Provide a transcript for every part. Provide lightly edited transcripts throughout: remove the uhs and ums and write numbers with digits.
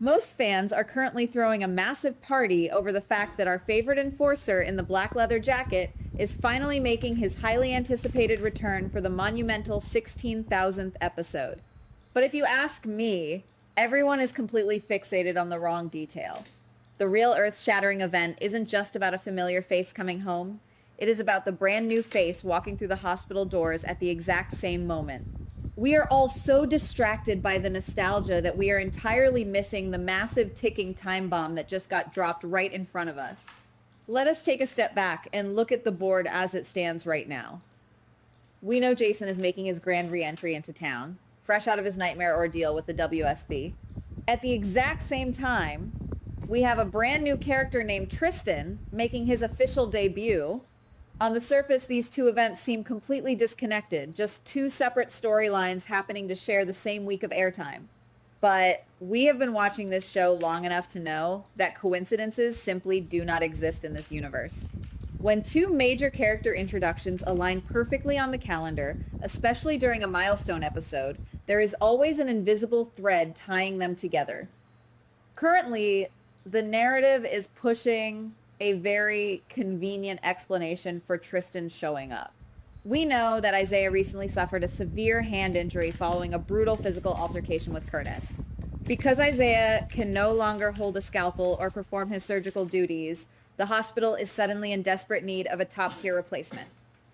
Most fans are currently throwing a massive party over the fact that our favorite enforcer in the black leather jacket is finally making his highly anticipated return for the monumental 16,000th episode. But if you ask me, everyone is completely fixated on the wrong detail. The real earth-shattering event isn't just about a familiar face coming home. It is about the brand new face walking through the hospital doors at the exact same moment. We are all so distracted by the nostalgia that we are entirely missing the massive ticking time bomb that just got dropped right in front of us. Let us take a step back and look at the board as it stands right now. We know Jason is making his grand re-entry into town, fresh out of his nightmare ordeal with the WSB. At the exact same time, we have a brand new character named Tristan making his official debut. On the surface, these two events seem completely disconnected, just two separate storylines happening to share the same week of airtime. But we have been watching this show long enough to know that coincidences simply do not exist in this universe. When two major character introductions align perfectly on the calendar, especially during a milestone episode, there is always an invisible thread tying them together. Currently, the narrative is pushing a very convenient explanation for Tristan showing up. We know that Isaiah recently suffered a severe hand injury following a brutal physical altercation with Curtis. Because Isaiah can no longer hold a scalpel or perform his surgical duties, the hospital is suddenly in desperate need of a top-tier replacement.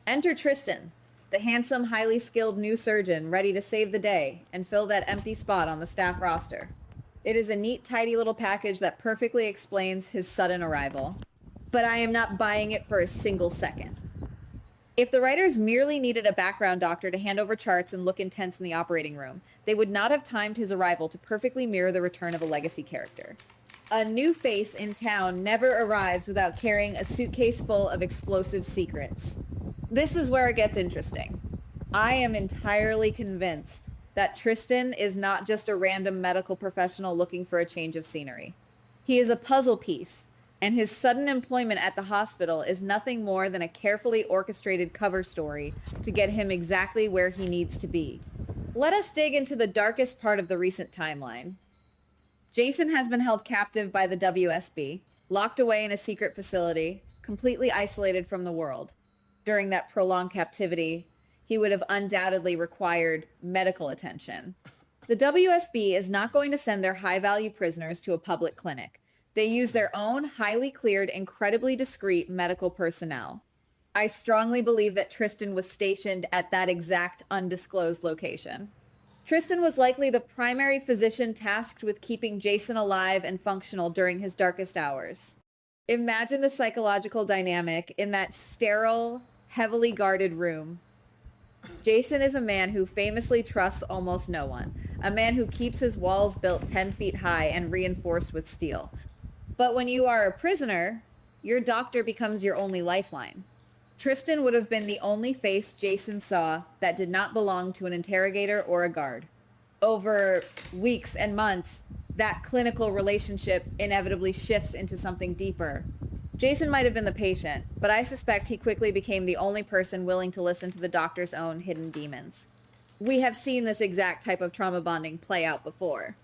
Enter Tristan, the handsome, highly skilled new surgeon ready to save the day and fill that empty spot on the staff roster. It is a neat, tidy little package that perfectly explains his sudden arrival. But I am not buying it for a single second. If the writers merely needed a background doctor to hand over charts and look intense in the operating room, they would not have timed his arrival to perfectly mirror the return of a legacy character. A new face in town never arrives without carrying a suitcase full of explosive secrets. This is where it gets interesting. I am entirely convinced that Tristan is not just a random medical professional looking for a change of scenery. He is a puzzle piece, and his sudden employment at the hospital is nothing more than a carefully orchestrated cover story to get him exactly where he needs to be. Let us dig into the darkest part of the recent timeline. Jason has been held captive by the WSB, locked away in a secret facility, completely isolated from the world. During that prolonged captivity, he would have undoubtedly required medical attention. The WSB is not going to send their high-value prisoners to a public clinic. They use their own highly cleared, incredibly discreet medical personnel. I strongly believe that Tristan was stationed at that exact undisclosed location. Tristan was likely the primary physician tasked with keeping Jason alive and functional during his darkest hours. Imagine the psychological dynamic in that sterile, heavily guarded room. Jason is a man who famously trusts almost no one, a man who keeps his walls built 10 feet high and reinforced with steel. But when you are a prisoner, your doctor becomes your only lifeline. Tristan would have been the only face Jason saw that did not belong to an interrogator or a guard. Over weeks and months, that clinical relationship inevitably shifts into something deeper. Jason might have been the patient, but I suspect he quickly became the only person willing to listen to the doctor's own hidden demons. We have seen this exact type of trauma bonding play out before.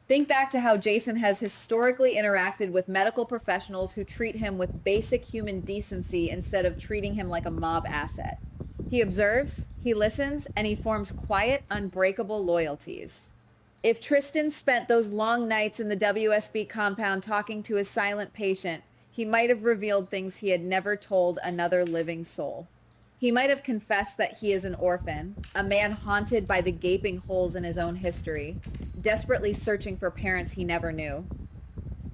Think back to how Jason has historically interacted with medical professionals who treat him with basic human decency instead of treating him like a mob asset. He observes, he listens, and he forms quiet, unbreakable loyalties. If Tristan spent those long nights in the WSB compound talking to his silent patient, he might have revealed things he had never told another living soul. He might have confessed that he is an orphan, a man haunted by the gaping holes in his own history, desperately searching for parents he never knew.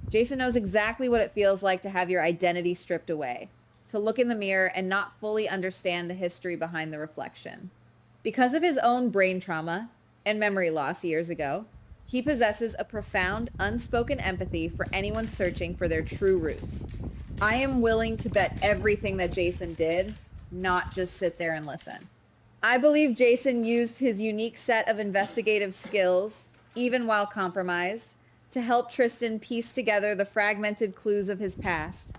Jason knows exactly what it feels like to have your identity stripped away, to look in the mirror and not fully understand the history behind the reflection. Because of his own brain trauma and memory loss years ago, he possesses a profound, unspoken empathy for anyone searching for their true roots. I am willing to bet everything that Jason did, not just sit there and listen. I believe Jason used his unique set of investigative skills, even while compromised, to help Tristan piece together the fragmented clues of his past.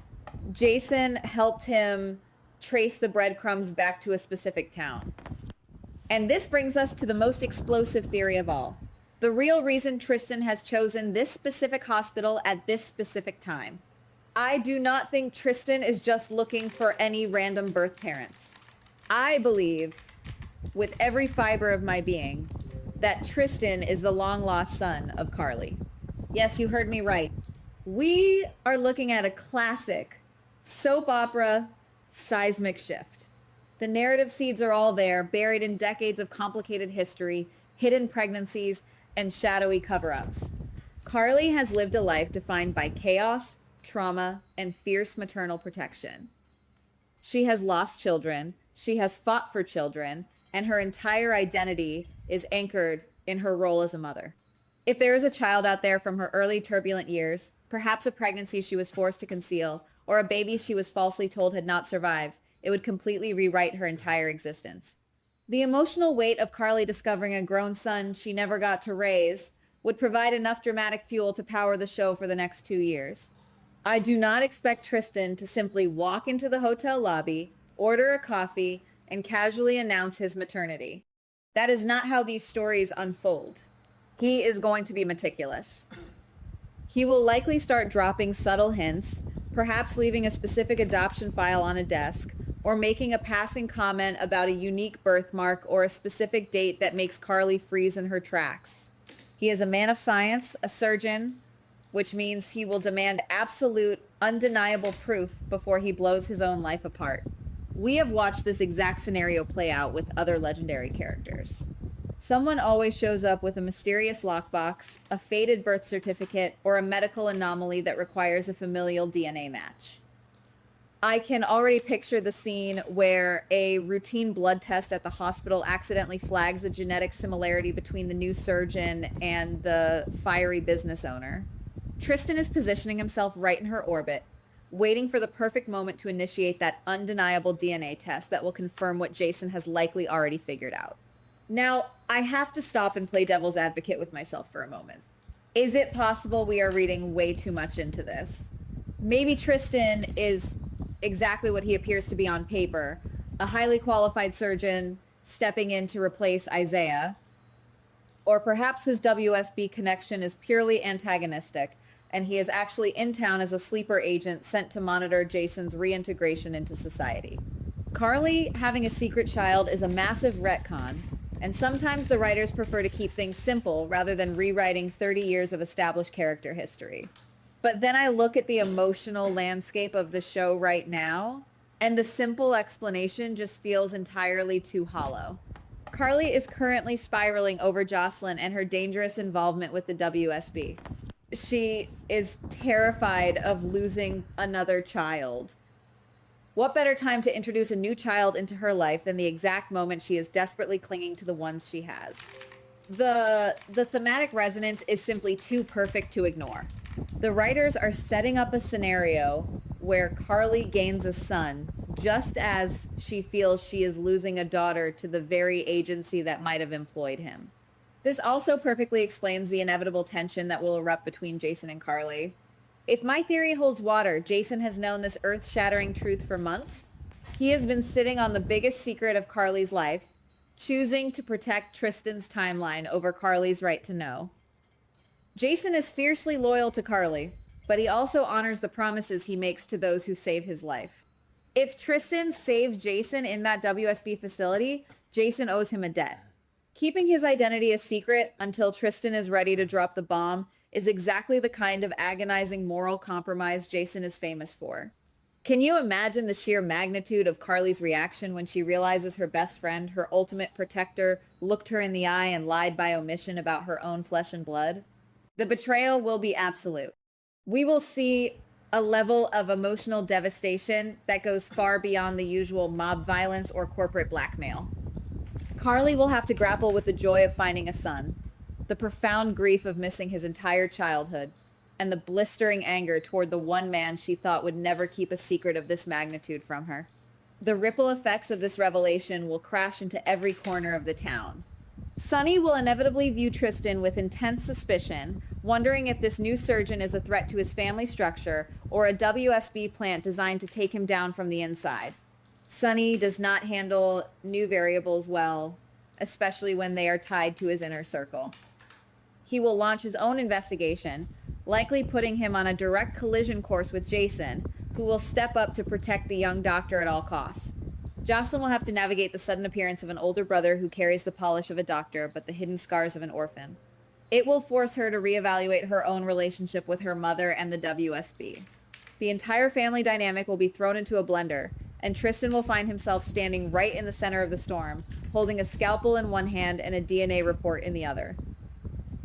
Jason helped him trace the breadcrumbs back to a specific town. And this brings us to the most explosive theory of all. The real reason Tristan has chosen this specific hospital at this specific time. I do not think Tristan is just looking for any random birth parents. I believe, with every fiber of my being, that Tristan is the long-lost son of Carly. Yes, you heard me right. We are looking at a classic soap opera seismic shift. The narrative seeds are all there, buried in decades of complicated history, hidden pregnancies, and shadowy cover-ups. Carly has lived a life defined by chaos, trauma, and fierce maternal protection. She has lost children, she has fought for children, and her entire identity is anchored in her role as a mother. If there is a child out there from her early turbulent years, perhaps a pregnancy she was forced to conceal, or a baby she was falsely told had not survived, it would completely rewrite her entire existence. The emotional weight of Carly discovering a grown son she never got to raise would provide enough dramatic fuel to power the show for the next 2 years. I do not expect Tristan to simply walk into the hotel lobby, order a coffee, and casually announce his maternity. That is not how these stories unfold. He is going to be meticulous. He will likely start dropping subtle hints, perhaps leaving a specific adoption file on a desk, or making a passing comment about a unique birthmark or a specific date that makes Carly freeze in her tracks. He is a man of science, a surgeon, which means he will demand absolute, undeniable proof before he blows his own life apart. We have watched this exact scenario play out with other legendary characters. Someone always shows up with a mysterious lockbox, a faded birth certificate, or a medical anomaly that requires a familial DNA match. I can already picture the scene where a routine blood test at the hospital accidentally flags a genetic similarity between the new surgeon and the fiery business owner. Tristan is positioning himself right in her orbit, waiting for the perfect moment to initiate that undeniable DNA test that will confirm what Jason has likely already figured out. Now, I have to stop and play devil's advocate with myself for a moment. Is it possible we are reading way too much into this? Maybe Tristan is exactly what he appears to be on paper, a highly qualified surgeon stepping in to replace Isaiah. Or perhaps his WSB connection is purely antagonistic, and he is actually in town as a sleeper agent sent to monitor Jason's reintegration into society. Carly having a secret child is a massive retcon, and sometimes the writers prefer to keep things simple rather than rewriting 30 years of established character history. But then I look at the emotional landscape of the show right now, and the simple explanation just feels entirely too hollow. Carly is currently spiraling over Jocelyn and her dangerous involvement with the WSB. She is terrified of losing another child. What better time to introduce a new child into her life than the exact moment she is desperately clinging to the ones she has? The thematic resonance is simply too perfect to ignore. The writers are setting up a scenario where Carly gains a son just as she feels she is losing a daughter to the very agency that might have employed him. This also perfectly explains the inevitable tension that will erupt between Jason and Carly. If my theory holds water, Jason has known this earth-shattering truth for months. He has been sitting on the biggest secret of Carly's life, choosing to protect Tristan's timeline over Carly's right to know. Jason is fiercely loyal to Carly, but he also honors the promises he makes to those who save his life. If Tristan saves Jason in that WSB facility, Jason owes him a debt. Keeping his identity a secret until Tristan is ready to drop the bomb is exactly the kind of agonizing moral compromise Jason is famous for. Can you imagine the sheer magnitude of Carly's reaction when she realizes her best friend, her ultimate protector, looked her in the eye and lied by omission about her own flesh and blood? The betrayal will be absolute. We will see a level of emotional devastation that goes far beyond the usual mob violence or corporate blackmail. Carly will have to grapple with the joy of finding a son, the profound grief of missing his entire childhood, and the blistering anger toward the one man she thought would never keep a secret of this magnitude from her. The ripple effects of this revelation will crash into every corner of the town. Sonny will inevitably view Tristan with intense suspicion, wondering if this new surgeon is a threat to his family structure or a WSB plant designed to take him down from the inside. Sonny does not handle new variables well, especially when they are tied to his inner circle. he will launch his own investigation, likely putting him on a direct collision course with Jason, who will step up to protect the young doctor at all costs. Jocelyn will have to navigate the sudden appearance of an older brother who carries the polish of a doctor but the hidden scars of an orphan. It will force her to reevaluate her own relationship with her mother and the WSB. The entire family dynamic will be thrown into a blender, and Tristan will find himself standing right in the center of the storm, holding a scalpel in one hand and a DNA report in the other.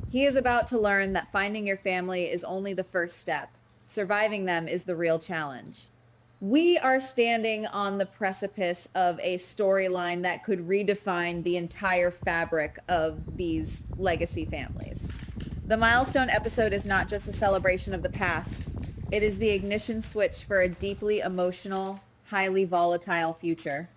He is about to learn that finding your family is only the first step. Surviving them is the real challenge. We are standing on the precipice of a storyline that could redefine the entire fabric of these legacy families. The milestone episode is not just a celebration of the past. It is the ignition switch for a deeply emotional, highly volatile future.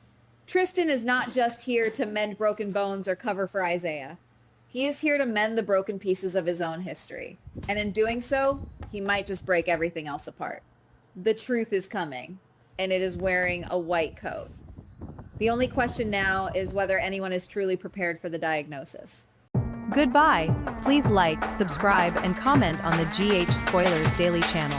Tristan is not just here to mend broken bones or cover for Isaiah. He is here to mend the broken pieces of his own history. And in doing so, he might just break everything else apart. The truth is coming, and it is wearing a white coat. The only question now is whether anyone is truly prepared for the diagnosis. Goodbye. Please like, subscribe, and comment on the GH Spoilers Daily channel.